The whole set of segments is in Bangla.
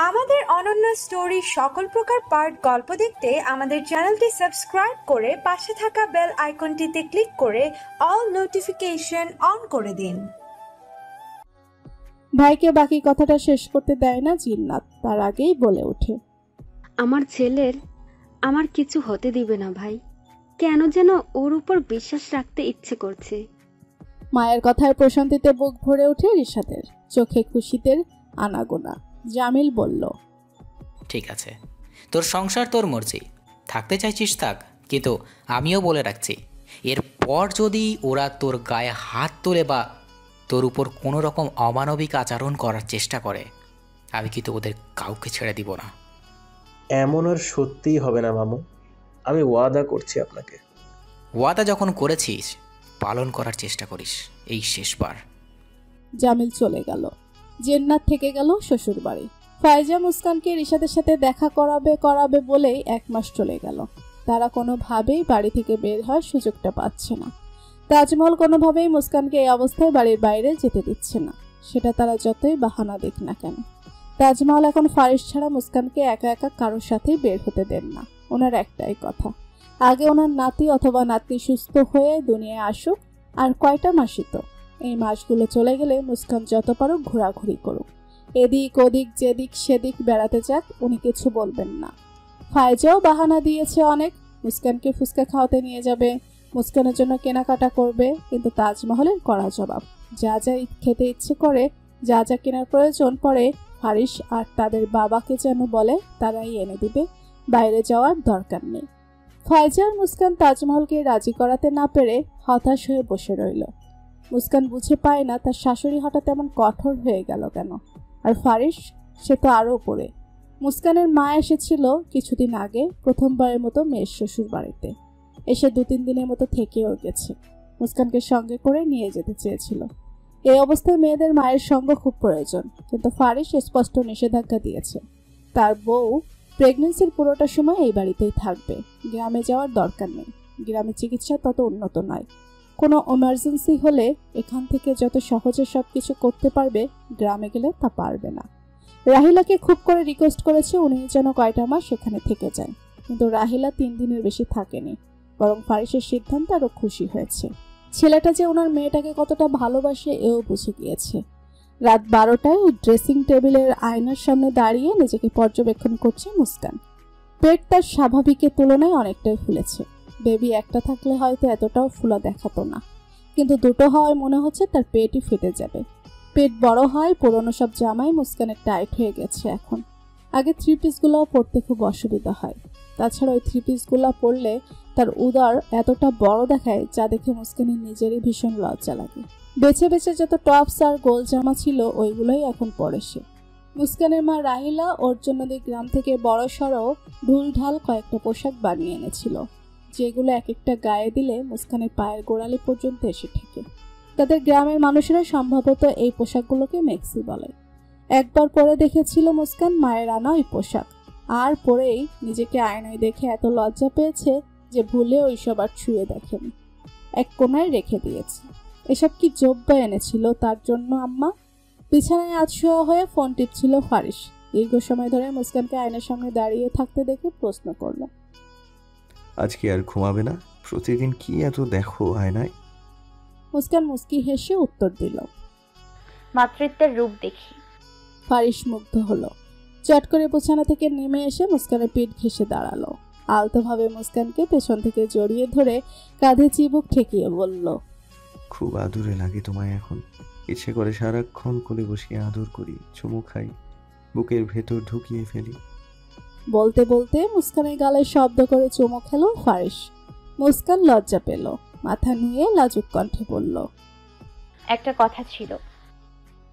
আমাদের অনন্য স্টোরি সকল প্রকার পার্ট গল্প দেখতে আমাদের চ্যানেলটি সাবস্ক্রাইব করে পাশে থাকা বেল আইকনটিতে ক্লিক করে অল নোটিফিকেশন অন করে দিন। ভাইকে বাকি কথাটা শেষ করতে দেয় না জিন্নাত, তার আগেই বলে ওঠে, আমার ছেলের আমার কিছু হতে দিবে না ভাই, কেন যেন ওর উপর বিশ্বাস রাখতে ইচ্ছে করছে। মায়ের কথায় প্রশান্তিতে বুক ভরে ওঠে রিশাতের, চোখে খুশিতে আনাগোনা। জামিল বলল, ঠিক আছে, তোর সংসার তোর মর্জি, থাকতে চাইছিস থাক, কিন্তু আমিও বলে রাখছি, এরপর যদি ওরা তোর গায়ে হাত তোলে বা তোর উপর কোনো রকম অমানবিক আচরণ করার চেষ্টা করে, আমি কিন্তু ওদের কাউকে ছেড়ে দিব না। এমন আর সত্যিই হবে না মামু, আমি ওয়াদা করছি আপনাকে। ওয়াদা যখন করেছিস পালন করার চেষ্টা করিস, এই শেষবার। জামিল চলে গেল। জিন্নাত থেকে গেল শ্বশুর বাড়ি। ফাইজা মুস্কানকে রিশাদের সাথে দেখা করাবে বলেই 1 মাস চলে গেল। তারা কোনোভাবেই বাড়ি থেকে বের হওয়ার সুযোগটা পাচ্ছে না। তাজমহল কোনোভাবেই মুস্কানকে এই অবস্থায় বাড়ির বাইরে যেতে দিচ্ছে না, সেটা তারা যতই বাহানা দিক না কেন। তাজমহল এখন ফারিস ছাড়া মুস্কানকে একা একা কারোর সাথেই বের হতে দেন না। ওনার একটাই কথা, আগে ওনার নাতি অথবা নাতনি সুস্থ হয়ে দুনিয়ায় আসুক, আর কয়টা মাসই তো। এই মাসগুলো চলে গেলে মুস্কান যত পারুক ঘোরাঘুরি করুক, এদিক ওদিক যেদিক সেদিক বেড়াতে যাক, উনি কিছু বলবেন না। ফায়জাও বাহানা দিয়েছে অনেক, মুস্কানকে ফুচকা খাওয়াতে নিয়ে যাবে, মুস্কানের জন্য কেনাকাটা করবে, কিন্তু তাজমহলের কড়া জবাব। যা যা খেতে ইচ্ছে করে, যা যা কেনার প্রয়োজন পড়ে, ফারিস আর তাদের বাবাকে যেন বলে তারাই এনে দিবে, বাইরে যাওয়ার দরকার নেই। ফায়জা আর মুস্কান তাজমহলকে রাজি করাতে না পেরে হতাশ হয়ে বসে রইল। মুস্কান বুঝে পায় না তার শাশুড়ি হঠাৎ এমন কঠোর হয়ে গেল কেন। আর ফারিস, সে তো আরও পড়ে। মুস্কানের মা এসেছিল কিছুদিন আগে প্রথমবারের মতো মেয়ের শ্বশুর বাড়িতে, এসে 2-3 দিনের মতো থেকেও গেছে। মুস্কানকে সঙ্গে করে নিয়ে যেতে চেয়েছিল। এই অবস্থায় মেয়েদের মায়ের সঙ্গ খুব প্রয়োজন, কিন্তু ফারিস স্পষ্ট নিষেধাজ্ঞা দিয়েছে। তার বউ প্রেগনেন্সির পুরোটা সময় এই বাড়িতেই থাকবে, গ্রামে যাওয়ার দরকার নেই। গ্রামে চিকিৎসা তত উন্নত নয়, কোনো এমার্জেন্সি হলে এখান থেকে যত সহজে সব কিছু করতে পারবে, গ্রামে গেলে তা পারবে না। রাহিলাকে খুব করে রিকোয়েস্ট করেছে উনি যেন কয়টা মাস সেখানে থেকে যায়, কিন্তু রাহিলা 3 দিনের বেশি থাকেনি, বরং ফারিসের সিদ্ধান্তে আরও খুশি হয়েছে। ছেলেটা যে ওনার মেয়েটাকে কতটা ভালোবাসে এও বুঝে গিয়েছে। রাত 12টায় ড্রেসিং টেবিলের আয়নার সামনে দাঁড়িয়ে নিজেকে পর্যবেক্ষণ করছে মুস্কান। পেট তার স্বাভাবিকের তুলনায় অনেকটাই ফুলেছে। বেবি একটা থাকলে হয়তো এতটাও ফুলা দেখাতো না, কিন্তু 2টো হওয়ায় মনে হচ্ছে তার পেটই ফেটে যাবে। পেট বড় হয়, পুরনো সব জামাই মুস্কানের টাইট হয়ে গেছে এখন। আগে 3 পিসগুলোও পরতে খুব অসুবিধা হয়, তাছাড়া ওই 3 পিসগুলো পরলে তার উদর এতটা বড় দেখায়, যা দেখে মুস্কানের নিজেরই ভীষণ লজ্জা লাগে। বেছে বেছে যত টপস আর গোল জামা ছিল ওইগুলোই এখন পরে সে। মুস্কানের মা রাহিলা ওর জন্য গ্রাম থেকে বড় সড়ো ঢুলঢাল কয়েকটা পোশাক বানিয়ে এনেছিল, যেগুলো এক একটা গায়ে দিলে মুস্কানের পায়ের গোড়ালি পর্যন্ত এসে ঠেকে। তাদের গ্রামের মানুষেরা সম্ভবত এই পোশাকগুলোকে মেক্সি বলে। একবার পরে দেখেছিল মুস্কান মায়ের আনা ওই পোশাক, আর পরেই নিজেকে আয়নায় দেখে এত লজ্জা পেয়েছে যে ভুলে ওইসব আর ছুঁয়ে দেখেনি, এক কোনায় রেখে দিয়েছে। এসব কি জব্বা এনেছিল তার জন্য আম্মা? বিছানায় আধশোয়া হয়ে ফোন টিপছিল ফারিস। দীর্ঘ সময় ধরে মুস্কানকে আয়নার সামনে দাঁড়িয়ে থাকতে দেখে প্রশ্ন করল, আজকে আর ঘুমাবে না? প্রতিদিন কি এত দেখো আয়নায়? মুস্কান মুস্কি হেসে উত্তর দিল, মাতৃত্বের রূপ দেখি। ফারিস মুগ্ধ হলো। চট করে বিছানা থেকে নেমে এসে মুস্কানের পিঠ ঘেঁষে দাঁড়ালো। আলতোভাবে মুস্কানকে পেছন থেকে জড়িয়ে ধরে কাঁধে চিবুক ঠেকিয়ে বলল, খুব আদুরে লাগে তোমায় এখন। ইচ্ছে করে সারাক্ষণ কোলে বসিয়ে আদর করি, চুমু খাই, বুকের ভেতর ঢুকিয়ে ফেলি। বলতে বলতে মুস্কানের গালে শব্দ করে চুমু খেলো ফারিস। মুস্কান লজ্জা পেল, মাথা নুয়ে লাজুক কণ্ঠে বলল, একটা কথা ছিল।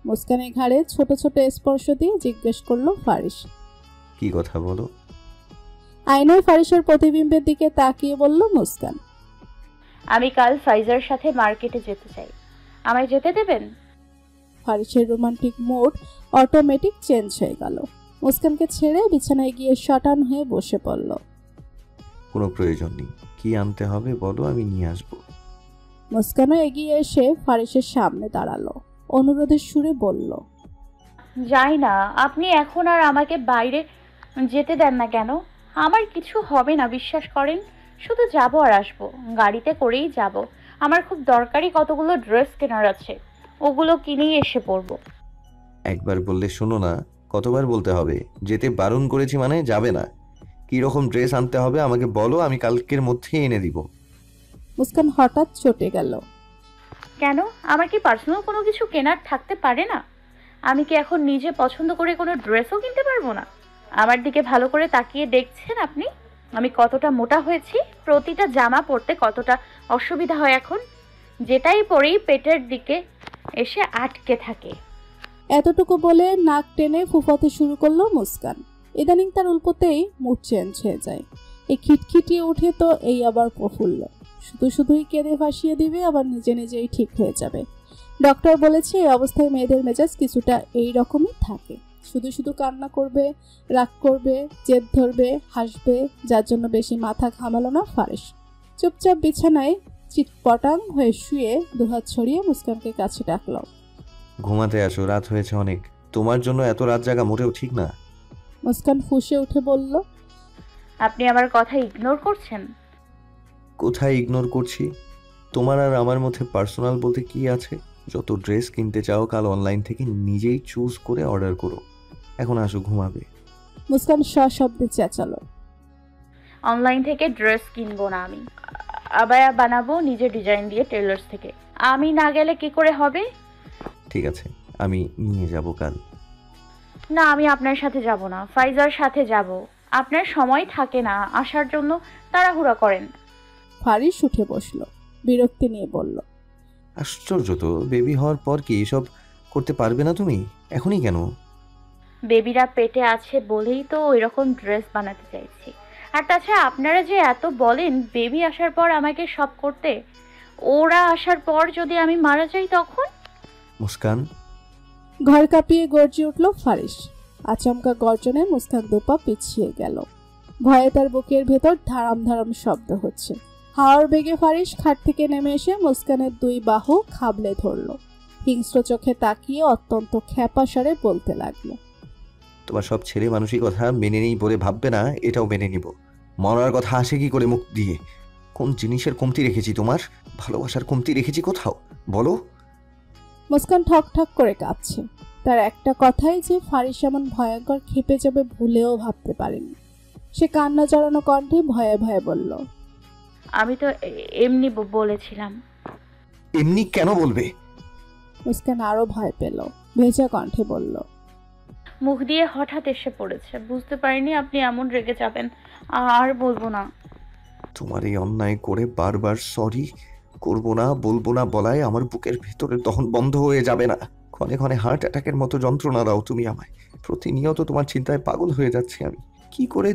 মুস্কানের ঘাড়ে ছোট ছোট স্পর্শ দিয়ে জিজ্ঞেস করলো ফারিস, কি কথা বলো? আয়নায় ফারিসের প্রতিবিম্বের দিকে তাকিয়ে বলল মুস্কান, আমি কাল ফাইজার সাথে মার্কেটে যেতে চাই, আমায় যেতে দেবেন? ফারিসের রোমান্টিক মুড অটোমেটিক চেঞ্জ হয়ে গেল। মুস্কানকে ছেড়ে বিছানায় গিয়ে শটান হয়ে বসে পড়ল। কোনো প্রয়োজন নেই, কি আনতে হবে বলো, আমি নিয়ে আসবো। মুস্কানও এগিয়ে এসে ফারিসের সামনে দাঁড়ালো। অনুরোধের সুরে বলল। যাই না, আপনি এখন আর আমাকে বাইরে যেতে দেন না কেন? আমার কিছু হবে না, বিশ্বাস করেন। শুধু যাব আর আসবো, গাড়িতে করেই যাব। আমার খুব দরকারি কতগুলো ড্রেস কেনার আছে, ওগুলো কিনেই এসে পরবো। একবার বললে শোনো না, কতবার বলতে হবে? যেতে বারণ করেছি মানে যাবে না। কি রকম ড্রেস আনতে হবে আমাকে বলো, আমি কালকের মধ্যেই এনে দিব। মুস্কান হঠাৎ চটে গেল। কেন? আমার কি পার্সোনাল কোনো কিছু কেনার থাকতে পারে না? আমি কি এখন নিজে পছন্দ করে কোনো ড্রেসও কিনতে পারবো না? আমার দিকে ভালো করে তাকিয়ে দেখছেন আপনি আমি কতটা মোটা হয়েছি? প্রতিটা জামা পরতে কতটা অসুবিধা হয় এখন। যেটাই পরেই পেটের দিকে এসে আটকে থাকে। এতটুকু বলে নাক টেনে ফুফাতে শুরু করলো মুস্কান। ইদানিং তার উল্পোতেই মুড চেঞ্জ হয়ে যায়। এই খিটখিটিয়ে উঠে তো এই আবার প্রফুল্ল, শুধুই কেঁদে ভাসিয়ে দিবে, আবার নিজে নিজেই ঠিক হয়ে যাবে। ডক্টর বলেছে এই অবস্থায় মেয়েদের মেজাজ কিছুটা এই রকমই থাকে। শুধু কান্না করবে, রাগ করবে, জেদ ধরবে, হাসবে, যার জন্য বেশি মাথা ঘামালো না ফারিস। চুপচাপ বিছানায় চিটপটাং হয়ে শুয়ে দুহাত ছড়িয়ে মুস্কানকে কাছে ডাকলো। ঘুমাতে আসো, রাত হয়েছে অনেক। তোমার জন্য এত রাত জাগা মোটেও ঠিক না। মুস্কান ফুঁসে উঠে বলল। আপনি আমার কথা ইগনোর করছেন? কোথায় ইগনোর করছি? তোমার আর আমার মধ্যে পার্সোনাল বলতে কি আছে? যত ড্রেস কিনতে চাও কাল অনলাইন থেকে নিজেই চুজ করে অর্ডার করো। এখন আসো, ঘুমাবে। মুস্কান সশব্দে চেঁচালো। অনলাইন থেকে ড্রেস কিনবো না আমি। আবায়া বানাবো নিজে ডিজাইন দিয়ে টেলার্স থেকে। আমি না গেলে কি করে হবে? ঠিক আছে, আমি নিয়ে যাব কাল। না, আমি আপনার সাথে যাব না, ফাইজার সাথে যাব। আপনার সময় থাকে না আসার জন্য, তাড়াহুড়া করেন। ফারিস উঠে বসলো, বিরক্তি নিয়ে বলল। আশ্চর্য তো, বেবি হওয়ার পর কি এসব করতে পারবে না তুমি? এখনই কেন? বেবিরা পেটে আছে বলেই তো ওইরকম ড্রেস বানাতে চাইছি। আর তাছাড়া আপনারা যে এত বলেন বেবি আসার পর আমাকে সব করতে, ওরা আসার পর যদি আমি মারা যাই তখন? মুস্কান। ঘর কাঁপিয়ে গর্জে উঠল ফারিস। আচমকা গর্জনে মুস্কান দুপা পিছিয়ে গেল। ভয়ে তার বুকের ভেতর ধারাম ধারাম শব্দ হচ্ছে। হাওয়ার বেগে ফারিস খাট থেকে নেমে এসে মুস্কানের দুই বাহু খাবলে ধরল। হিংস্র চোখে তাকিয়ে অত্যন্ত খ্যাপা স্বরে বলতে লাগলো। তোমার সব ছেলে মানুষই কথা মেনে নেই বলে ভাববে না, এটাও মেনে নিব। মরার কথা আসে কি করে মুখ দিয়ে? কোন জিনিসের কমতি রেখেছি তোমার? ভালোবাসার কমতি রেখেছি কোথাও? বলো। মুস্কান ঠক ঠক করে কাঁদছে। তার একটা কথাই যে ফারিস এমন ভয়ঙ্কর খেপে যাবে ভুলেও ভাবতে পারেনি। সে কান্না জড়ানো কণ্ঠে ভয়ে ভয়ে বলল। আমি তো এমনি বলেছিলাম। এমনি কেন বলবে? মুস্কান আরো ভয় পেল, ভেজা কণ্ঠে বলল। মুখ দিয়ে হঠাৎ এসে পড়েছে, বুঝতে পারিনি আপনি এমন রেগে যাবেন। আর বলবো না। তোমার এই অন্যায় করে বারবার সরি করবো না বলবো না বলায় আমার বুকের ভেতরে দহন বন্ধ হয়ে যাবে না? ক্ষণে ক্ষণে হার্ট অ্যাটাকের মতো যন্ত্রণা দাও তুমি আমায়। প্রতিনিয়ত তোমার চিন্তায় পাগল হয়ে যাচ্ছি আমি। কি করে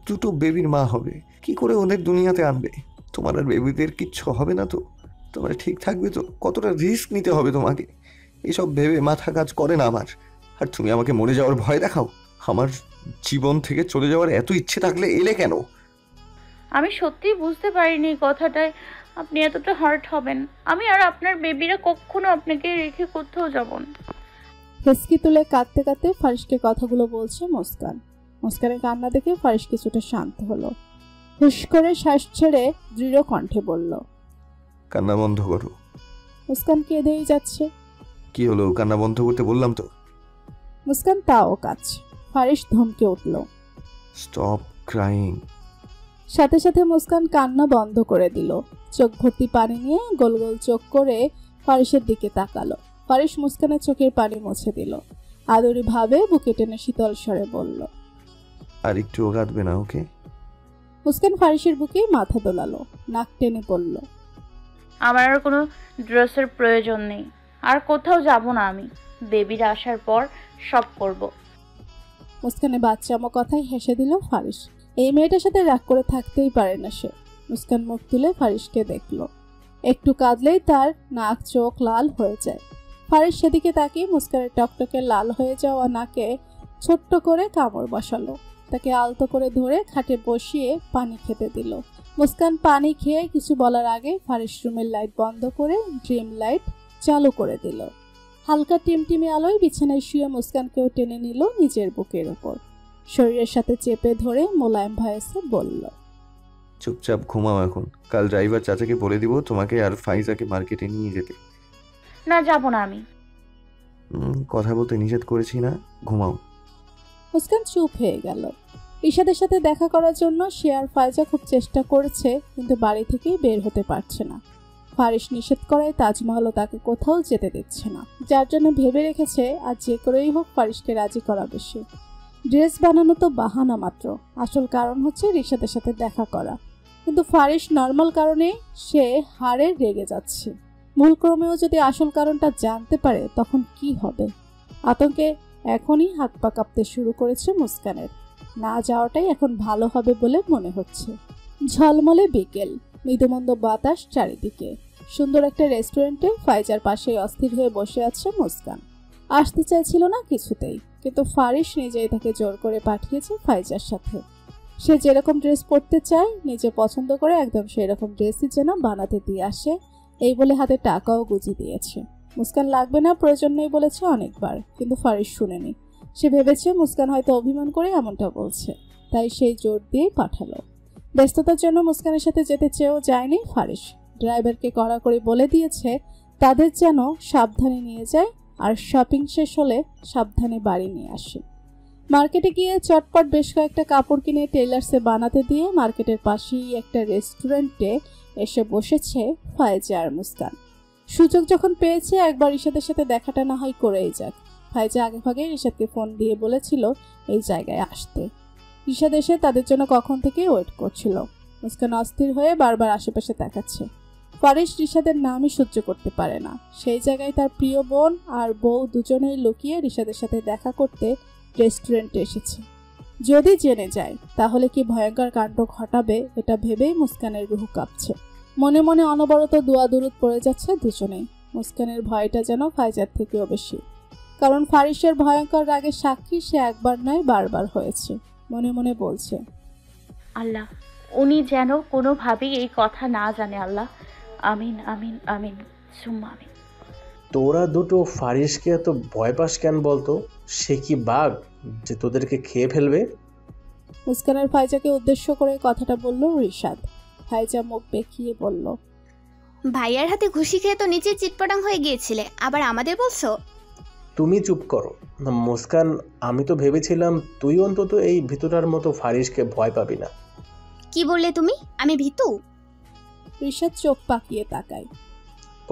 দুটো বেবির মা হবে? কি করে ওদের দুনিয়াতে আনবে? তোমার আর বেবিদের কিচ্ছু হবে না তো? তোমার ঠিক থাকবে তো? কতটা রিস্ক নিতে হবে তোমাকে? এসব ভেবে মাথা কাজ করে না আমার। আর তুমি আমাকে মরে যাওয়ার ভয় দেখাও। আমার জীবন থেকে চলে যাওয়ার এত ইচ্ছে থাকলে এলে কেন? আমি সত্যিই বুঝতে পারিনি কথাটায় আপনি এতটা হার্ট হবেন। আমি আর আপনার বেবিরা কখনো আপনাকে রেখে কোথাও যাব না। হেসকি তুলে কাঁদতে কাঁদতে ফারিসকে কথাগুলো বলছে মুস্কান। মুস্কানের কান্না দেখে ফারিস কিছুটা শান্ত হলো। হুশ করে শ্বাস ছেড়ে দৃঢ় কণ্ঠে বলল। কান্না বন্ধ করো। মুস্কান কেঁদেই যাচ্ছে। কি হলো? কান্না বন্ধ করতে বললাম তো। মুস্কান তাও কাঁদছে। ফারিস ধমকে উঠল। Stop crying. সাথে সাথে মুস্কান কান্না বন্ধ করে দিল। চোখ ভর্তি পানি নিয়ে গোল গোল চোখ করে ফারিসের দিকে তাকালো। ফারিস মুস্কানের চোখের পানি মুছে দিল। আদরি ভাবে বুকে টেনে শীতল স্বরে বলল। আর একটুও কাঁদবে না, ওকে? মুস্কান ফারিসের বুকেই মাথা দোলালো, নাক টেনে পড়ল। আমার আর কোনো ড্রেসের প্রয়োজন নেই। আর কোথাও যাব না আমি। বেবিরা আসার পর সব করব। মুস্কানের বাচ্চামো কথায় হেসে দিল ফারিস। এই মেয়েটার সাথে রাগ করে থাকতেই পারে না সে। মুস্কান মুখ তুলে ফারিসকে দেখল। একটু কাঁদলেই তার নাক চোখ লাল হয়ে যায়। ফারিস সেদিকে তাকিয়ে মুস্কানের টকটকে লাল হয়ে যাওয়া নাকে ছোট্ট করে কামড় বসালো। তাকে আলতো করে ধরে খাটে বসিয়ে পানি খেতে দিল। মুস্কান পানি খেয়ে কিছু বলার আগে ফারিস রুমের লাইট বন্ধ করে ড্রিম লাইট চালু করে দিল। হালকা টিমটিমে আলোয় বিছানায় শুয়ে মুস্কানকেও টেনে নিল নিজের বুকের ওপর। শরীরের সাথে চেপে ধরে মোলায়েম ভয়েসে বলল, চুপচাপ ঘুমাও এখন। কাল ড্রাইভার চাচাকে বলে দিব তোমাকে আর ফাইজাকে মার্কেটে নিয়ে যেতে। না, যাব না আমি। কথা বলতে নিষেধ করেছি না, ঘুমাও। মুস্কান চুপ হয়ে গেল। রিশাদের সাথে দেখা করার জন্য সে আর ফাইজা খুব চেষ্টা করেছে, কিন্তু বাড়ি থেকেই বের হতে পারছে না। ফারিস নিষেধ করায় তাজমহলও তাকে কোথাও যেতে দিচ্ছে না, যার জন্য ভেবে রেখেছে আর যে করেই হোক ফারিসকে রাজি করাবে সে। ড্রেস বানানো তো বাহানা মাত্র, আসল কারণ হচ্ছে রিশাদের সাথে দেখা করা। কিন্তু ফারিস নর্মাল কারণে সে হারে রেগে যাচ্ছে। ভুলক্রমেও যদি আসল কারণটা জানতে পারে তখন কি হবে? আতঙ্কে এখনই হাত পা কাঁপতে শুরু করেছে মুস্কানের। না যাওয়াটাই এখন ভালো হবে বলে মনে হচ্ছে। ঝলমলে বিকেল, মৃদুমন্দ বাতাস চারিদিকে। সুন্দর একটা রেস্টুরেন্টে ফাইজার পাশেই অস্থির হয়ে বসে আছে মুস্কান। আসতে চাইছিল না কিছুতেই, কিন্তু ফারিস নিজেই তাকে জোর করে পাঠিয়েছে ফাইজার সাথে। সে যেরকম ড্রেস পরতে চায়, নিজে পছন্দ করে একদম সেরকম ড্রেসই যেন বানাতে দিয়ে আসে, এই বলে হাতে টাকাও গুঁজে দিয়েছে। মুস্কান লাগবে না, প্রয়োজন নেই বলেছে অনেকবার, কিন্তু ফারিস শুনেনি। সে ভেবেছে মুস্কান হয়তো অভিমান করে এমনটা বলছে, তাই সেই জোর দিয়েই পাঠালো। ব্যস্ততার জন্য মুস্কানের সাথে যেতে চেয়েও যায়নি ফারিস। ড্রাইভারকে কড়াকড়ি বলে দিয়েছে তাদের যেন সাবধানে নিয়ে যায়, আর শপিং শেষ হলে সাবধানে বাড়ি নিয়ে আসে। মার্কেটে গিয়ে চটপট বেশ কয়েকটা কাপড় কিনে টেইলার্সে বানাতে দিয়ে মার্কেটের পাশেই একটা রেস্টুরেন্টে এসে বসেছে ফাইজা আর মুস্কান। সুযোগ যখন পেয়েছে একবার রিশাদের সাথে দেখাটা না হয় করেই যাক। ফাইজা আগেভাগে রিশাদকে ফোন দিয়ে বলেছিল এই জায়গায় আসতে। রিশাদ এসে তাদের জন্য কখন থেকে ওয়েট করছিল। মুস্কান অস্থির হয়ে বারবার আশেপাশে তাকাচ্ছে। ফারিস রিশাদের নামই সহ্য করতে পারে না। সেই জায়গায় তার প্রিয় বোন আর বউ দুজনেই লুকিয়ে রিশাদের সাথে দেখা করতে রেস্টুরেন্টে এসেছে। যদি জেনে যায় তাহলে কি ভয়ঙ্কর কাণ্ড ঘটাবে, এটা ভেবেই মুস্কানের রুহ কাঁপছে। মনে মনে অনবরত দোয়া দুরুদ পড়ে যাচ্ছে দুজনেই। মুস্কানের ভয়টা যেন ফাইজার থেকেও বেশি, কারণ ফারিসের ভয়ঙ্কর রাগের সাক্ষী সে একবার নয় বারবার হয়েছে। মনে মনে বলছে, আল্লাহ, উনি যেন কোনোভাবেই এই কথা না জানে। আল্লাহ, আমিন আমিন আমিন সুম্মা আমিন। তোরা দুটো ফারিসকে এত ভয় পাস কেন বলতো? সে কি বাঘ যে তোদেরকে খেয়ে ফেলবে? মুস্কানের ফাইজাকে উদ্দেশ্য করে কথাটা বলল রিশাদ। ফাইজা মুখ বেঁকিয়ে বলল, ভাইয়ার হাতে ঘুষি খেয়ে তো নিচে চিটপটাং হয়ে গিয়েছিলে, আবার আমাদের বলছো? তুমি চুপ করো না মুস্কান। আমি তো ভেবেছিলাম তুই অন্তত এই ভিতরার মতো ফারিসকে ভয় পাবি না। কি বললে তুমি? আমি ভীতু? রিশাদ চোখ পাকিয়ে তাকায়।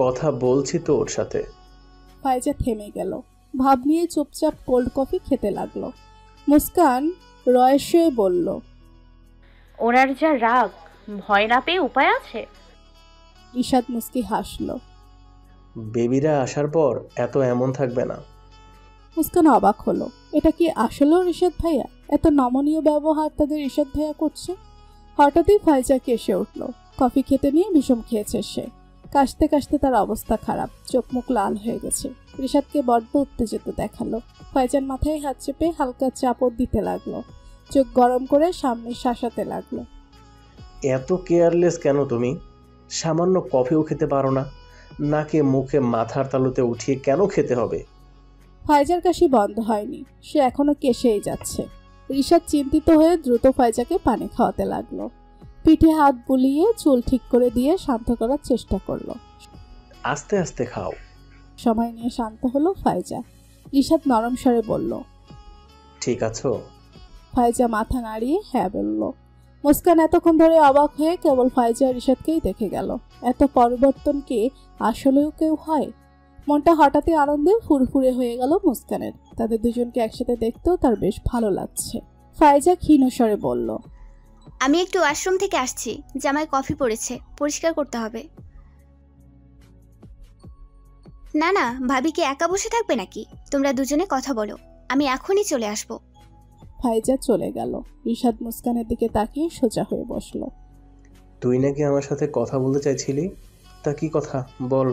কথা বলছি তো ওর সাথে। ফাইজা থেমে গেল, ভাব নিয়ে চুপচাপ কোল্ড কফি খেতে লাগলো। মুস্কান রয়েসে বলল, ওনার যা রাগ, ভয় না পেয়ে উপায় আছে? রিশাদ মুস্কি হাসলো। বেবিরা আসার পর এত এমন থাকবে না। মুস্কান অবাক হলো, এটা কি আসলেও রিশাদ ভাইয়া? এত নমনীয় ব্যবহার তাদের রিশাদ ভাইয়া করছে। হঠাৎই ফাইজা কেসে উঠল। কফি খেতে নিয়ে বিষম খেয়েছে সে। কাশতে কাশতে তার অবস্থা খারাপ, চোখ মুখ লাল হয়ে গেছে। রিশাদকে বড্ড উত্তেজিত দেখালো। ফাইজার মাথায় হাত চেপে হালকা চাপড় দিতে লাগলো, চোখ গরম করে সামনে শাসাতে লাগলো। এত কেয়ারলেস কেন তুমি? সামান্য কফিও খেতে পারো না? নাকে মুখে মাথার তালুতে উঠিয়ে কেন খেতে হবে? ফাইজার কাশি বন্ধ হয়নি, সে এখনো কেসেই যাচ্ছে। রিশাদ চিন্তিত হয়ে দ্রুত ফাইজাকে পানি খাওয়াতে লাগলো। পিঠে হাত বুলিয়ে চুল ঠিক করে দিয়ে শান্ত করার চেষ্টা করলো। আস্তে আস্তে খাও। সময় নিয়ে শান্ত হলো ফাইজা। রিশাদ নরম স্বরে বলল, ঠিক আছো? ফাইজা মাথা নাড়িয়ে হ্যাঁ বলল। মুস্কান এতক্ষণ ধরে অবাক হয়ে কেবল ফাইজা রিশাদকেই দেখে গেল। এত পরিবর্তন কি আসলেও কেউ হয়? মনটা হঠাৎই আনন্দে ফুরফুরে হয়ে গেল মুস্কানের। তাদের দুজনকে একসাথে দেখতেও তার বেশ ভালো লাগছে। ফাইজা ক্ষীণ স্বরে বলল, আমি একটু ওয়াশরুম থেকে আসছি, জামায় কফি পড়েছে, পরিষ্কার করতে হবে। না না, ভাবি কি একা বসে থাকবে নাকি? তোমরা দুজনে কথা বলো, আমি এখনই চলে আসবো। ফাইজা চলে গেল। রিশাদ মুস্কানের দিকে তাকিয়ে সোজা হয়ে বসলো। তুই নাকি আমার সাথে কথা বলতে চাইছিলি? তা কি কথা বল।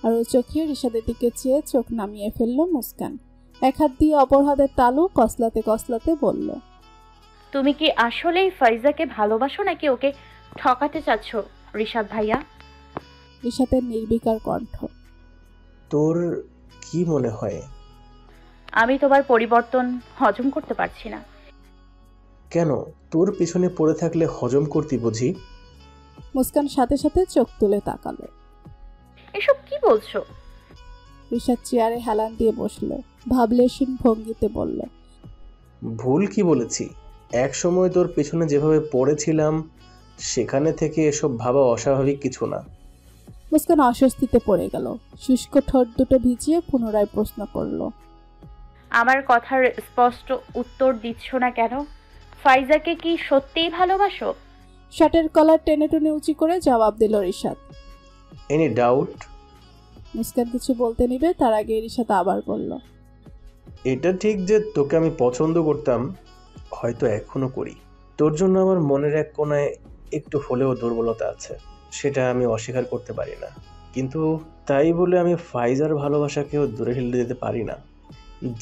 আর ও চোখে রিশাদের দিকে চেয়ে চোখ নামিয়ে ফেলল মুস্কান। এক হাত দিয়ে অপর হাতের তালু কসলাতে কসলাতে বলল, তুমি কি আসলেই ফাইজাকে ভালোবাসো নাকি ওকে ঠকাতে চাচ্ছ রিশাদ ভাইয়া? রিশাদের নির্বিকার কণ্ঠ। তোর কি মনে হয়? আমি তোমার পরিবর্তন হজম করতে পারছি না। কেন? তোর পিছনে পড়ে থাকলে হজম করতে বুঝি? মুস্কান সাথে সাথে চোখ তুলে তাকালো। এসব কি বলছো? রিশাদ চেয়ারে হেলান দিয়ে বসলো, ভাবলেশীন ভঙ্গিতে বলল, ভুল কি বলেছি? এক সময় তোর পেছনে যেভাবে পড়েছিলাম সেখানে থেকে এসব ভাবা অস্বাভাবিক কিছু না। মুস্কান অস্বস্তিতে পড়ে গেল, শুষ্ক ঠোঁট দুটো ভিজিয়ে পুনরায় প্রশ্ন করলো, আমার কথার স্পষ্ট উত্তর দিচ্ছ না কেন? ফাইজাকে কি সত্যিই ভালোবাসো? শার্টের কলার টেনে টেনে উঁচু করে জবাব দিল রিশাদ। Any doubt? মুস্কান কিছু বলতে নিবে তার আগে রিশাদ আবার বলল, এটা ঠিক যে তোকে আমি পছন্দ করতাম, হয়তো এখনো করি। তোর জন্য আমার মনের এক কোণায় একটু হলেও দুর্বলতা আছে, সেটা আমি অস্বীকার করতে পারি না। কিন্তু তাই বলে আমি ফাইজার ভালোবাসাকেও দূরে ঠেলে দিতে পারি না।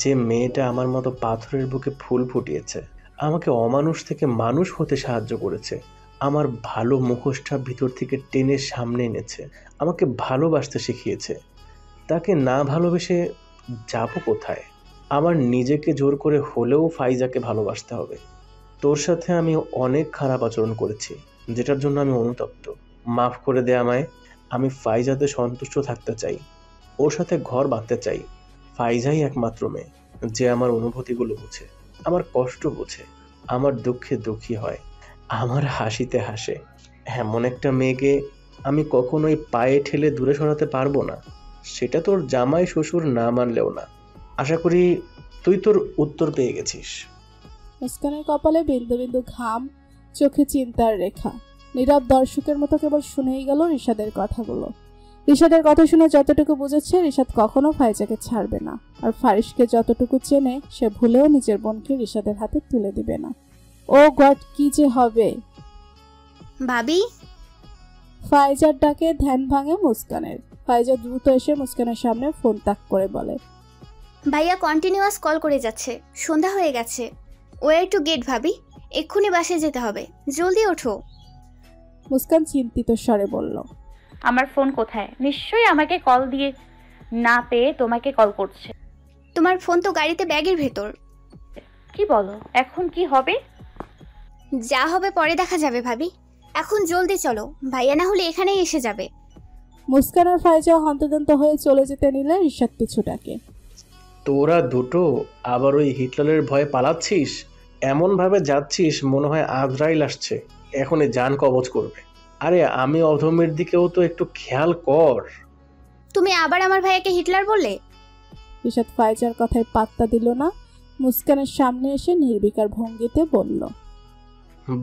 যে মেয়েটা আমার মতো পাথরের বুকে ফুল ফুটিয়েছে, আমাকে অমানুষ থেকে মানুষ হতে সাহায্য করেছে, আমার ভালো মুখোশটা ভিতর থেকে টেনে সামনে এনেছে, আমাকে ভালোবাসতে শিখিয়েছে, তাকে না ভালোবেসে যাবো কোথায়? আমার নিজেকে জোর করে হলেও ফাইজাকে ভালোবাসতে হবে। তোর সাথে আমি অনেক খারাপ আচরণ করেছি, যেটার জন্য আমি অনুতপ্ত। মাফ করে দে আমায়। আমি ফাইজাতে সন্তুষ্ট থাকতে চাই, ওর সাথে ঘর বাঁধতে চাই। ফাইজাই একমাত্র মেয়ে যে আমার অনুভূতিগুলো বুঝে, আমার কষ্ট বুঝে, আমার দুঃখে দুঃখী হয়, আমার হাসিতে হাসে। এমন একটা মেয়েকে আমি কখনোই পায়ে ঠেলে দূরে সরাতে পারবো না, সেটা তোর জামাই শ্বশুর না মানলেও না। আশা করি তুই তোর উত্তর পেয়ে গেছিস। মুস্কানের কপালে বিন্দু বিন্দু ঘাম, চোখে চিন্তার রেখা। নীরব দর্শকের মতো কেবল শুনেই গেল রিশাদের কথাগুলো। রিশাদের কথা শুনে যতটুকু বুঝেছে, রিশাদ কখনো ফাইজাকে ছাড়বে না, আর ফারিসকে যতটুকু চেনে সে ভুলেও নিজের বোনকে রিশাদের হাতে তুলে দিবে না। ও গড, কি যে হবে! ভাবি, ফাইজার ডাকে ধ্যান ভাঙে মুস্কানের। ফাইজা দ্রুত এসে মুস্কানের সামনে ফোন তাক করে বলে, ভাইয়া কন্টিনিউয়াস কল করে যাচ্ছে, সন্ধ্যা হয়ে গেছে। ওয়ে টু গেট ভাবি, এক্ষুনি বাসায় যেতে হবে, জলদি ওঠো। মুস্কান চিন্তিত স্বরে বলল, আমার ফোন কোথায়? নিশ্চয়ই আমাকে কল দিয়ে না পেয়ে তোমাকে কল করছে। তোমার ফোন তো গাড়িতে ব্যাগের ভেতর। কি বলো? এখন কি হবে? যা হবে পরে দেখা যাবে ভাবি, এখন জলদি চলো, ভাইয়া না হলে এখানেই এসে যাবে। মুস্কান আর ফাইজা হন্তদন্ত হয়ে চলে যেতে নিলে রিশাদ পিছু ডাকে, তোরা দুটো আবার ওই হিটলারের ভয়ে পালাচ্ছিস? এমন ভাবে যাচ্ছিস মনে হয় আজরাইল আসছে, এখনই জান কবজ করবে। আরে আমি অধমের দিকেও তো একটু খেয়াল কর। তুমি আবার আমার ভাইয়াকে হিটলার বললে? রিশাদ ফাইজার কথায় পাত্তা দিল না, মুস্কানের সামনে এসে নির্বিকার ভঙ্গিতে বলল,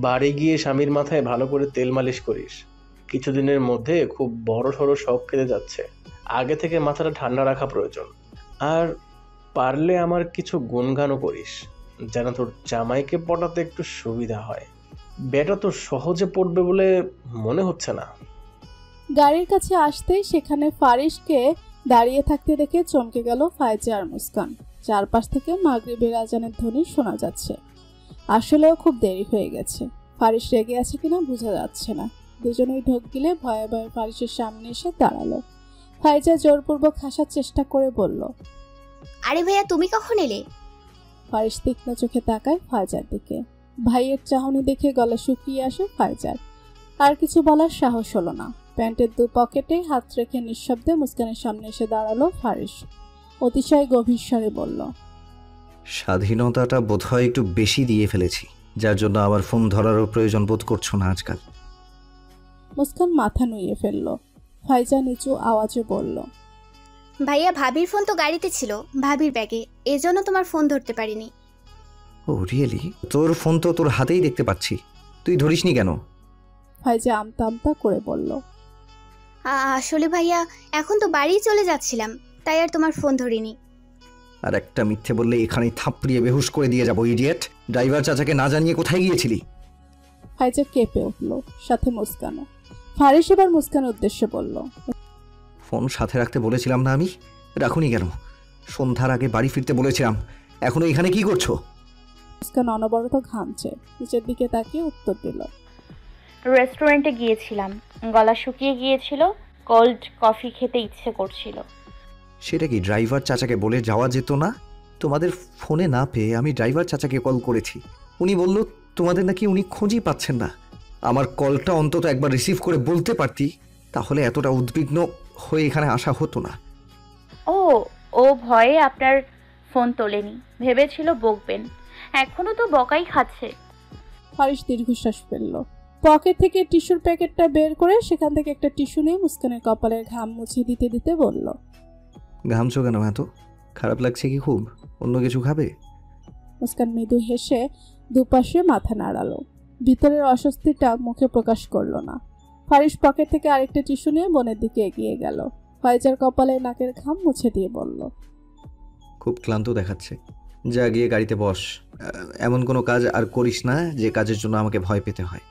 বাড়ি গিয়ে স্বামীর মাথায় ভালো করে তেল মালিশ করিস, কিছুদিনের মধ্যে খুব বড় সড়ো শখ খেতে যাচ্ছে, আগে থেকে মাথাটা ঠান্ডা রাখা প্রয়োজন। আর পারলে আমার কিছু গুণগানও করিস, যেন তোর জামাইকে পটাতে একটু সুবিধা হয়। বেটা তো সহজে পড়বে বলে মনে হচ্ছে না। গাড়ির কাছে আসতেই সেখানে ফারিসকে দাঁড়িয়ে থাকতে দেখে চমকে গেল ফাইজা আর মুস্কান। চারপাশ থেকে মাগরিবের আজানের ধ্বনি শোনা যাচ্ছে। আসলেও খুব দেরি হয়ে গেছে। ফারিস রেগে আছে কিনা বোঝা যাচ্ছে না। দুজনেই ঢোক গিলে ভয়ে ভয়ে ফারিসের সামনে এসে দাঁড়ালো। ফাইজা জোরপূর্বক হাসার চেষ্টা করে বলল, আরে ভাইয়া তুমি কখন এলে? ফারিস তীক্ষ্ণ চোখে তাকায় ফাইজার দিকে। ভাইয়ের চাহনি দেখে গলা শুকিয়ে আসে ফাইজার। আর কিছু বলার সাহস হলো না। প্যান্টের দু পকেটে হাত রেখে নিঃশব্দে মুস্কানের সামনে এসে দাঁড়ালো ফারিস। অতিশয় গভীর স্বরে বলল, স্বাধীনতাটা বোধহয় একটু বেশি দিয়ে ফেলেছি, যার জন্য আবার ফোন ধরারও প্রয়োজন বোধ করছো না আজকাল। মুস্কান মাথা নুইয়ে ফেলল। ফাইজা নিচু আওয়াজে বলল, ভাইয়া ভাবির ফোন তো গাড়িতে ছিল, ভাবির ব্যাগে, এজন্য তোমার ফোন ধরতে পারিনি। ও রিয়েলি? তোর ফোন তো তোর হাতেই দেখতে পাচ্ছি, তুই ধরিসনি কেন? ফাইজা আমতা আমতা করে বলল, আসলে ভাইয়া এখন তো বাড়ি চলে যাচ্ছিলাম, তাই আর তোমার ফোন ধরিনি। আর একটা মিথ্যে বললে এখানেই থাপড়িয়ে বেহুশ করে দিয়ে যাবো ইডিয়েট। ড্রাইভার চাচাকে না জানিয়ে কোথায় গিয়েছিলি? ফাইজা কেঁপে উঠল, সাথে মুস্কানও। ফারিস এবার মুস্কানের উদ্দেশ্যে বলল, ফোন সাথে রাখতে বলেছিলাম না আমি? রাখুনি কেন? সন্ধ্যার আগে বাড়ি ফিরতে বলেছিলাম, এখনো এখানে কি করছো? মুস্কান অনবরত ঘামছে, নিচের দিকে তাকিয়ে উত্তর দিল, রেস্টুরেন্টে গিয়েছিলাম, গলা শুকিয়ে গিয়েছিল, কোল্ড কফি খেতে ইচ্ছে করছিল। সেটা কি ড্রাইভার চাচাকে বলে যাওয়া যেত না? তোমাদের ফোনে না পেয়ে আমি ড্রাইভার চাচাকে কল করেছি। উনি বলল তোমাদের নাকি উনি খোঁজই পাচ্ছেন না। আমার কলটা অন্তত একবার রিসিভ করে বলতে পারতি, তাহলে এতটা উদ্বিগ্ন হয়ে এখানে আসা হতো না। ও ভয়ে আপনার ফোন তোলেনি, ভেবেছিল বকবেন। এখনো তো বকাই খাচ্ছে। ফারিস দীর্ঘশ্বাস ফেলল। পকেট থেকে টিস্যুর প্যাকেটটা বের করে সেখান থেকে একটা টিস্যু নিয়ে মুস্কানের কপালের ঘাম মুছে দিতে দিতে বলল, ঘামছো কেন এত? খারাপ লাগছে কি খুব? অন্য কিছু খাবে? মুস্কান মৃদু হেসে দুপাশে মাথা নাড়ালো। ভিতরের অস্বস্তিটা মুখে প্রকাশ করলো না। ফারিস পকেট থেকে আরেকটা টিস্যু নিয়ে বোনের দিকে এগিয়ে গেল। ফাইজার কপালে নাকের ঘাম মুছে দিয়ে বলল, খুব ক্লান্ত দেখাচ্ছে, যা গিয়ে গাড়িতে বস। এমন কোনো কাজ আর করিস না যে কাজের জন্য আমাকে ভয় পেতে হয়।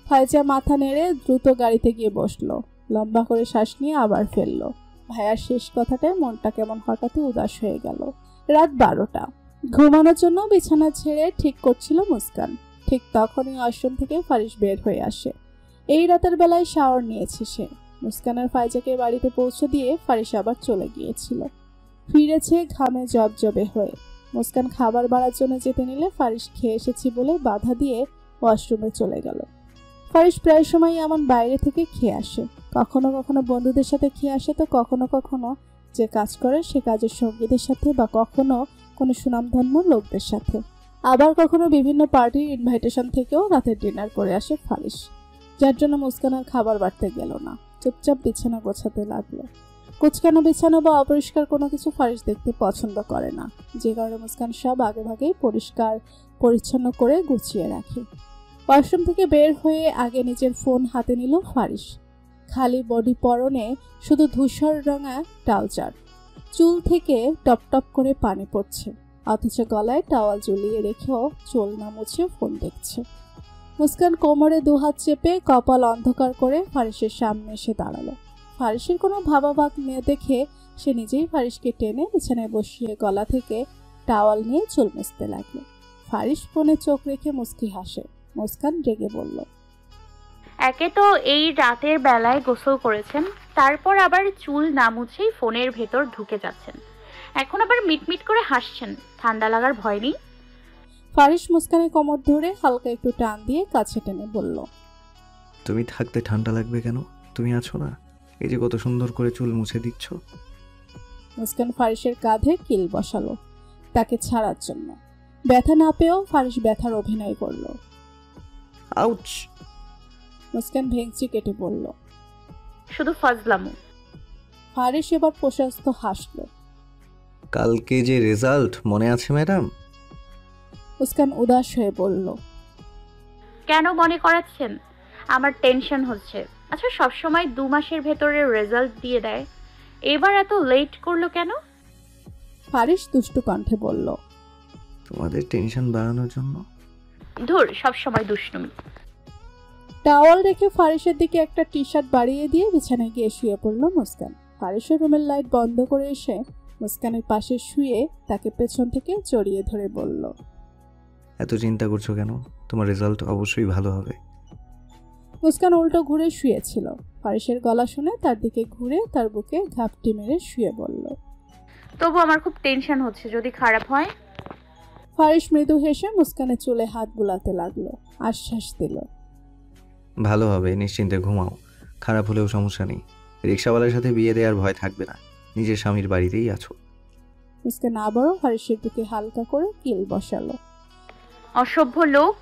ফাইজা মাথা নেড়ে দ্রুত গাড়িতে গিয়ে বসলো। লম্বা করে শ্বাস নিয়ে আবার ফেললো। ভাইয়ার শেষ কথাটায় মনটা কেমন হঠাৎই উদাস হয়ে গেল। রাত 12টা। ঘুমানোর জন্য বিছানা ছেড়ে ঠিক করছিল মুস্কান। ঠিক তখনই ওয়াশরুম থেকে ফারিস বের হয়ে আসে। এই রাতের বেলায় শাওয়ার নিয়েছে সে। মুস্কানের ফাইজাকে বাড়িতে পৌঁছে দিয়ে ফারিস আবার চলে গিয়েছিল। ফিরেছে ঘামে জবজবে হয়ে। মুস্কান খাবার বাড়ার জন্য যেতে নিলে ফারিস খেয়ে এসেছি বলে বাধা দিয়ে ওয়াশরুমে চলে গেল। ফারিস প্রায় সময় এমন বাইরে থেকে খেয়ে আসে। কখনো কখনো বন্ধুদের সাথে খেয়ে আসে, তো কখনো কখনো যে কাজ করে সে কাজের সঙ্গীদের সাথে, বা কখনো কোনো সুনামধন্য লোকদের সাথে। আবার কখনো বিভিন্ন পার্টির ইনভাইটেশন থেকেও রাতের ডিনার করে আসে ফারিস, যার জন্য মুস্কান আর খাবার বাড়তে গেল না। চুপচাপ বিছানা গোছাতে লাগলো। কুচকানো বিছানা বা অপরিষ্কার কোনো কিছু ফারিস দেখতে পছন্দ করে না, যে কারণে মুস্কান সব আগেভাগেই পরিষ্কার পরিচ্ছন্ন করে গুছিয়ে রাখে। ওয়াশরুম থেকে বের হয়ে আগে নিজের ফোন হাতে নিল ফারিস। খালি বডি, পরনে শুধু ধূসর রঙা ট্রাউজার। চুল থেকে টপ টপ করে পানি পড়ছে, অথচ গলায় টাওয়াল ঝুলিয়ে রেখেও চুল না মুছে ফোন দেখছে। মুস্কান কোমরে দুহাত চেপে কপাল অন্ধকার করে ফারিসের সামনে এসে দাঁড়ালো। ফারিসের কোনো ভাবাভাব নিয়ে দেখে সে নিজেই ফারিসকে টেনে বিছানায় বসিয়ে গলা থেকে টাওয়াল নিয়ে চুল মুছতে লাগলো। ফারিস ফোনে চোখ রেখে মুস্কি হাসে। মুস্কান রেগে বলল, একে তো এই রাতের বেলায় গোসল করেছেন, তারপর আবার চুল না মুছেই ফোনের ভেতর ঢুকে যাচ্ছেন, এখন আবার মিটমিট করে হাসছেন। ঠান্ডা লাগার ভয় নেই? ফারিস মুস্কানের কোমর ধরে হালকা একটু টান দিয়ে কাছে টেনে বলল, তুমি থাকতে ঠান্ডা লাগবে কেন? তুমি আছো না, এই যে কত সুন্দর করে চুল মুছে দিচ্ছ। মুস্কান ফারিসের কাঁধে কিল বসালো তাকে ছাড়ার জন্য। ব্যথা না পেয়েও ফারিস ব্যথার অভিনয় করলো। আউচ! মুস্কান ভেঙচি কেটে বলল, শুধু ফাজলামু। ফারিস এবার প্রশস্ত হাসলো। কালকে যে রেজাল্ট মনে আছে ম্যাডাম? মুস্কান উদাস হয়ে বলল, কেন মনে করাচ্ছেন? আমার টেনশন হচ্ছে। আচ্ছা, সবসময় 2 মাসের ভেতরে রেজাল্ট দিয়ে দেয়, এবার এত লেট করলো কেন? ফারিস দুষ্টু কণ্ঠে বলল, তোমাদের টেনশন বাড়ানোর জন্য। ধুর, সবসময় দুষ্টুমি। টাওয়াল রেখে ফারিসের দিকে একটা টি শার্ট বাড়িয়ে দিয়ে বিছানায় গিয়ে শুয়ে পড়ল মুস্কান। ফারিসের রুমের লাইট বন্ধ করে এসে মুস্কানের পাশে শুয়ে তাকে পেছন থেকে জড়িয়ে ধরে বলল, এত চিন্তা করছো কেন? তোমার রেজাল্ট অবশ্যই ভালো হবে। মুস্কান উল্টো ঘুরে শুয়েছিল। ফারিসের গলা শুনে তার দিকে ঘুরে তার বুকে ঘাপটি মেরে শুয়ে বলল, তবু আমার খুব টেনশন হচ্ছে, যদি খারাপ হয়। ফারিস মৃদু হেসে মুস্কানের চুলে হাত বুলাতে লাগলো, আশ্বাস দিল, ভালো হবে, নিশ্চিন্তে ঘুমাও। খারাপ হলেও সমস্যা নেই, রিক্সাওয়ালার সাথে বিয়ে দেওয়ার ভয় থাকবে না, নিজের স্বামীর বাড়িতেই আছো। মুস্কান আবারও ফারিসের বুকে হালকা করে কিল বসালো। অসভ্য লোক।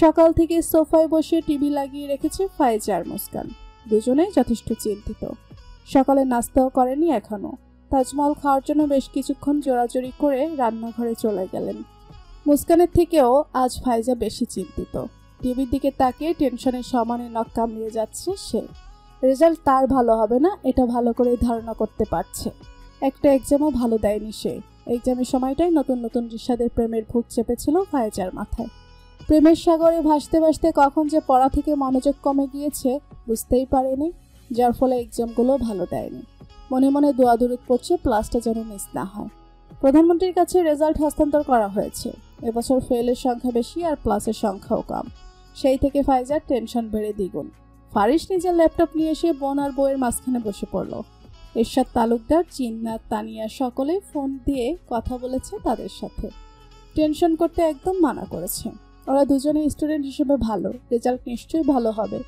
সকাল থেকে সোফায় বসে টিভি লাগিয়ে রেখেছে ফাইজা আর মুস্কান। দুজনেই যথেষ্ট চিন্তিত। সকালে নাস্তাও করেনি এখনো। তাজমহল খাওয়ার জন্য বেশ কিছুক্ষণ জোরাজোরি করে রান্নাঘরে চলে গেলেন। মুস্কানের থেকেও আজ ফাইজা বেশি চিন্তিত। টিভির দিকে তাকিয়ে টেনশনের সমানে নখ কামড়িয়ে যাচ্ছে সে। রেজাল্ট তার ভালো হবে না, এটা ভালো করে ধারণা করতে পারছে। একটা এক্সামও ভালো দেয়নি সে। এক্সামের সময়টাই নতুন নতুন রিশাদের প্রেমের ভূত চেপেছিল ফাইজার মাথায়। প্রেমের সাগরে ভাসতে ভাসতে কখন যে পড়া থেকে মনোযোগ কমে গিয়েছে বুঝতেই পারেনি, যার ফলে এক্সামগুলো ভালো দেয়নি। মনে মনে দোয়া দরুদ পড়ছে প্লাসটা যেন মিস না হয়। প্রধানমন্ত্রীর কাছে রেজাল্ট হস্তান্তর করা হয়েছে। এবছর ফেলের সংখ্যা বেশি আর প্লাসের সংখ্যাও কম। সেই থেকে ফাইজার টেনশন বেড়ে দ্বিগুণ। ফারিস নিজের ল্যাপটপ নিয়ে এসে বোন আর বইয়ের মাঝখানে বসে পড়ল। এরশাদ তালুকদার, জিন্নাত, তানিয়া সকলে ফোন দিয়ে কথা বলেছে তাদের সাথে। টেনশন করতে একদম মানা করেছে। ওরা দুজনে স্টুডেন্ট হিসেবে ভালো, রেজাল্ট নিশ্চয়ই ভালো হবে।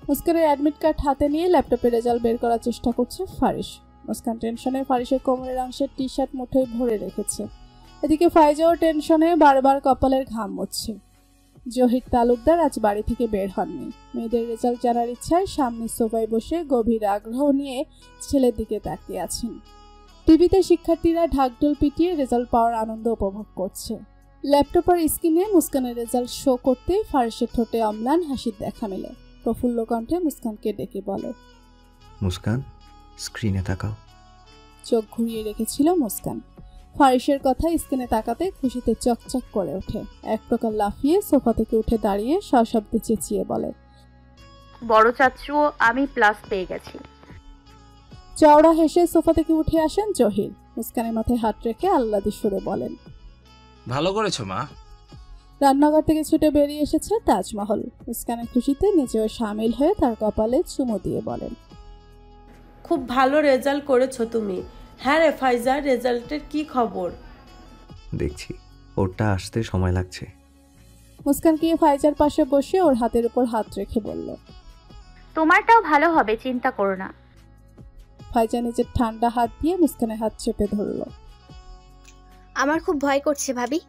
মুস্কানের অ্যাডমিট কার্ড হাতে নিয়ে ল্যাপটপে রেজাল্ট বের করার চেষ্টা করছে ফারিস। মুস্কান টেনশনে ফারিসের কোমরের অংশের টি শার্ট মুঠোয় ভরে রেখেছে। এদিকে ফাইজাও টেনশনে বারবার কপালের ঘাম মুছছে। জহির তালুকদার আজ বাড়ি থেকে বের হননি। মেয়েদের রেজাল্ট জানার ইচ্ছায় সামনে সোফায় বসে গভীর আগ্রহ নিয়ে ছেলের দিকে তাকিয়ে আছেন। টিভিতে শিক্ষার্থীরা ঢাকঢোল পিটিয়ে রেজাল্ট পাওয়ার আনন্দ উপভোগ করছে। ল্যাপটপের স্ক্রিনে মুস্কানের রেজাল্ট শো করতে ফারিসের ঠোঁটে অম্লান হাসির দেখা মেলে। প্রফুল্ল কণ্ঠে মুস্কানকে ডেকে বলে, মুস্কান, স্ক্রিনে তাকাও। চোখ ঘুরিয়ে রেখেছিল মুস্কান। ফারিসের কথা স্ক্রিনে তাকাতে খুশিতে চকচক করে ওঠে। এক প্রকার লাফিয়ে সোফা থেকে উঠে দাঁড়িয়ে সশব্দে চেঁচিয়ে বলে, বড় চাচু, আমি প্লাস পেয়ে গেছি। চওড়া হেসে সোফা থেকে উঠে আসেন জহির। মুস্কানের মাথায় হাত রেখে আহ্লাদি সুরে বলেন, ভালো করেছো মা। রান্নাঘর থেকে ছুটে বেরিয়ে এসেছে তাজমহল। মুস্কানের খুশিতে নিজেও সামিল হয়ে তার কপালে চুমু দিয়ে বলেন, খুব ভালো রেজাল্ট করেছো তুমি। হ্যাঁ রে ফাইজা, রেজাল্টের কি খবর? দেখছি, ওরটা আসতে সময় লাগছে। মুস্কান গিয়ে ফাইজার পাশে বসে ওর হাতের উপর হাত রেখে বলল, তোমারটাও ভালো হবে, চিন্তা করো না। ফাইজা নিজের ঠান্ডা হাত দিয়ে মুস্কানের হাত চেপে ধরল। আমার খুব ভয় করছে ভাবি।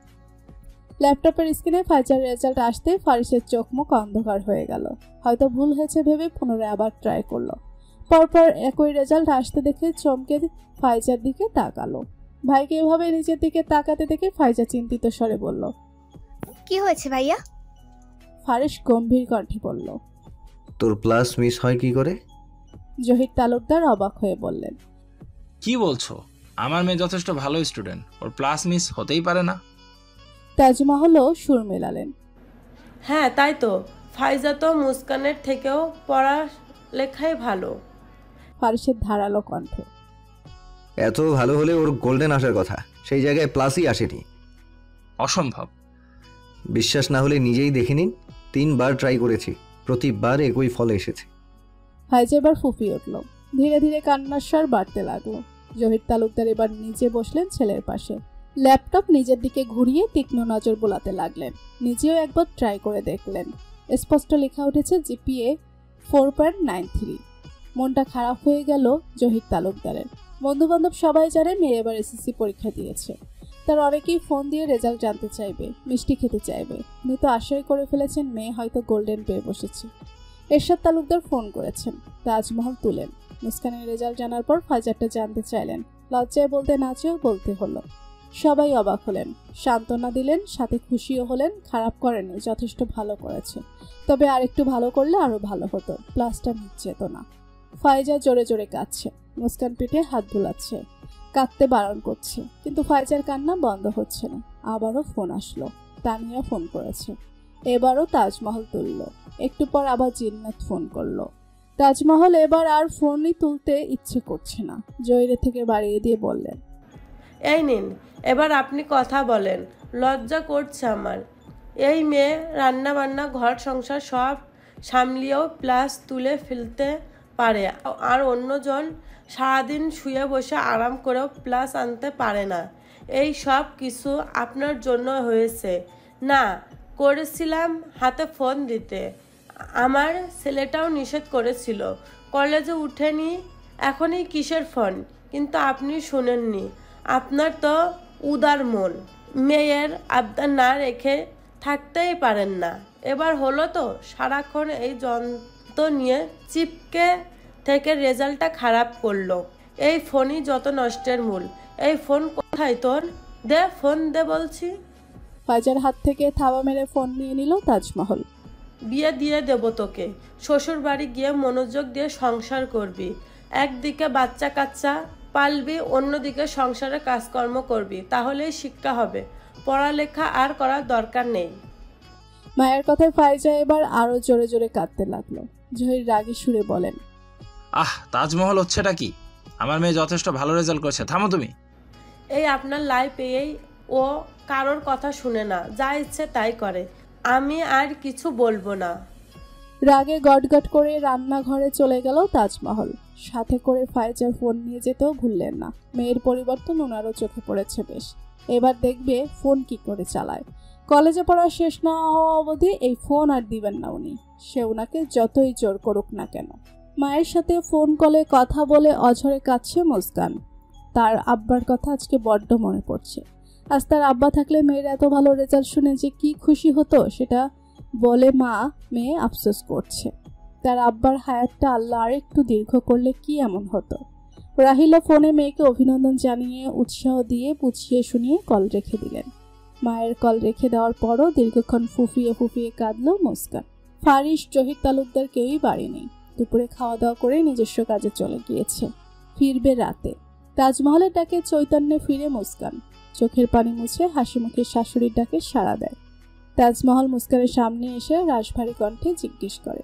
ল্যাপটপের স্ক্রিনে ফাইজার রেজাল্ট আসতে ফারিসের চোখ মুখ অন্ধকার হয়ে গেল। হয়তো ভুল হয়েছে ভেবে পুনরায় আবার ট্রাই করলো। পরপর একই রেজাল্ট আসতে দেখে চমকে ফাইজার দিকে তাকালো। ভাইকে এভাবে নিজের দিকে তাকাতে দেখে ফাইজা চিন্তিত স্বরে বলল, কি হয়েছে ভাইয়া? ফারিস গম্ভীর কণ্ঠে বলল, তোর প্লাস মিস হয় কি করে? জহির তালুকদার অবাক হয়ে বললেন, কি বলছো? আমার মেয়ে যথেষ্ট ভালো স্টুডেন্ট, ওর প্লাস মিস হতেই পারে না। তাজমহলও সুর মেলালেন, হ্যাঁ তাই তো, ফাইজা তো মুস্কানের থেকেও পড়ালেখাই ভালো। ফারিসের ধারালো কণ্ঠ, এত ভালো হলে ওর গোল্ডেন আসার কথা, সেই জায়গায় প্লাসই আসেনি। অসম্ভব। বিশ্বাস না হলে নিজেই দেখে নিন। 3 বার ট্রাই করেছি, প্রতিবার একই ফল এসেছে। ফাইজা এবার ফুপিয়ে উঠল। ধীরে ধীরে কান্নার স্বর বাড়তে লাগলো। জহির তালুকদার এবার নিচে বসলেন ছেলের পাশে। ল্যাপটপ নিজের দিকে ঘুরিয়ে তীক্ষ্ণ নজর বোলাতে লাগলেন। নিজেও একবার ট্রাই করে দেখলেন। স্পষ্ট লেখা উঠেছে জিপিএ 4.93। মনটা খারাপ হয়ে গেল জহির তালুকদারের। বন্ধুবান্ধব সবাই জানে মেয়ে এবার এসএসসি পরীক্ষা দিয়েছে। তার অনেকেই ফোন দিয়ে রেজাল্ট জানতে চাইবে, মিষ্টি খেতে চাইবে। উনি তো আশাই করে ফেলেছেন মেয়ে হয়তো গোল্ডেন পেয়ে বসেছে। এরশাদ তালুকদার ফোন করেছেন, তাজমহল তুলেন। মুস্কানের রেজাল্ট জানার পর ফাইজারটা জানতে চাইলেন। লজ্জায় বলতে না চেয়েও বলতে হলো। সবাই অবাক হলেন, সান্ত্বনা দিলেন, সাথে খুশিও হলেন। খারাপ করেনি, যথেষ্ট ভালো করেছে, তবে আরেকটু ভালো করলে আরো ভালো হতো। প্লাসটা নিশ্চিত না। ফাইজা জোরে জোরে কাঁদছে। মুস্কান পিঠে হাত বুলাচ্ছে, কাঁদতে বারণ করছে, কিন্তু ফাইজার কান্না বন্ধ হচ্ছে না। আবারও ফোন আসলো। তানিয়া ফোন করেছে। এবারও তাজমহল তুলল। একটু পর আবার জিন্নাত ফোন করলো। তাজমহল এবার আর ফোনই তুলতে ইচ্ছে করছে না। জহিরের থেকে বাড়িয়ে দিয়ে বললেন, এই নিন, এবার আপনি কথা বলেন। লজ্জা করছে আমার। এই মেয়ে রান্না বান্না ঘর সংসার সব সামলিয়েও প্লাস তুলে ফেলতে পারে, আর অন্যজন সারাদিন শুয়ে বসে আরাম করেও প্লাস আনতে পারে না। এই সব কিছু আপনার জন্য হয়েছে। না করেছিলাম হাতে ফোন দিতে, আমার ছেলেটাও নিষেধ করেছিল। কলেজে উঠেনি, এখনই কিসের ফোন? কিন্তু আপনি শুনেননি। আপনার তো উদার মন, মেয়ের আবদার না রেখে থাকতেই পারেন না। এবার হলো তো, সারাক্ষণ এই যন্ত্র নিয়ে চিপকে থেকে রেজাল্টটা খারাপ করলো। এই ফোনই যত নষ্টের মূল। এই ফোন কোথায় তোর? দে ফোন দে বলছি। ফাইজার হাত থেকে থাবা মেরে ফোন নিয়ে নিল তাজমহল। বিয়ে দিয়ে দেব তোকে, শ্বশুর বাড়ি গিয়ে মনোযোগ দিয়ে সংসার করবি। একদিকে বাচ্চা কাচ্চা পালবি, অন্যদিকে সংসারে কাজকর্ম করবি, তাহলেই শিক্ষা হবে। পড়ালেখা আর করার দরকার নেই। মায়ের কথায় ফাইজা এবার আরো জোরে জোরে কাঁদতে লাগলো। জহির রাগী সুরে বলেন, তাজমহল হচ্ছেটা কি? আমার মেয়ে যথেষ্ট ভালো রেজাল্ট করেছে, থামো তুমি। এই আপনার লাইফ পেয়েই ও কারোর কথা শুনে না, যা ইচ্ছে তাই করে। আমি আর কিছু বলবো না। রাগে গটগট করে রান্নাঘরে চলে গেল তাজমহল। সাথে করে ফাইজার ফোন নিয়ে যেতেও ভুললেন না। মেয়ের পরিবর্তন ওনারও চোখে পড়েছে বেশ। এবার দেখবে ফোন কি করে চালায়। কলেজে পড়া শেষ না হওয়া অবধি এই ফোন আর দিবেন না উনি, সে ওনাকে যতই জোর করুক না কেন। মায়ের সাথে ফোন কলে কথা বলে অঝরে কাঁদছে মুস্কান। তার আব্বার কথা আজকে বড্ড মনে পড়ছে। আজ তার আব্বা থাকলে মেয়ের এত ভালো রেজাল্ট শুনে যে কি খুশি হতো সেটা বলে মেয়ে আফসোস করছে। তার আব্বার হায়াতটা আল্লাহ আর একটু দীর্ঘ করলে কি এমন হতো। রাহিলা ফোনে মেয়েকে অভিনন্দন জানিয়ে উৎসাহ দিয়ে বুঝিয়ে শুনিয়ে কল রেখে দিলেন। মায়ের কল রেখে দেওয়ার পরও দীর্ঘক্ষণ ফুফিয়ে ফুফিয়ে কাঁদল মুস্কান। ফারিস, জহির তালুকদার কেউই বাড়ি নেই। দুপুরে খাওয়া দাওয়া করে নিজস্ব কাজে চলে গিয়েছে, ফিরবে রাতে। তাজমহলের ডাকে চৈতন্যে ফিরে মুস্কান চোখের পানি মুছে হাসি মুখে শাশুড়ির ডাকে সাড়া দেয়। তাজমহল মুস্কানের সামনে এসে রাশভারী কণ্ঠে জিজ্ঞেস করে,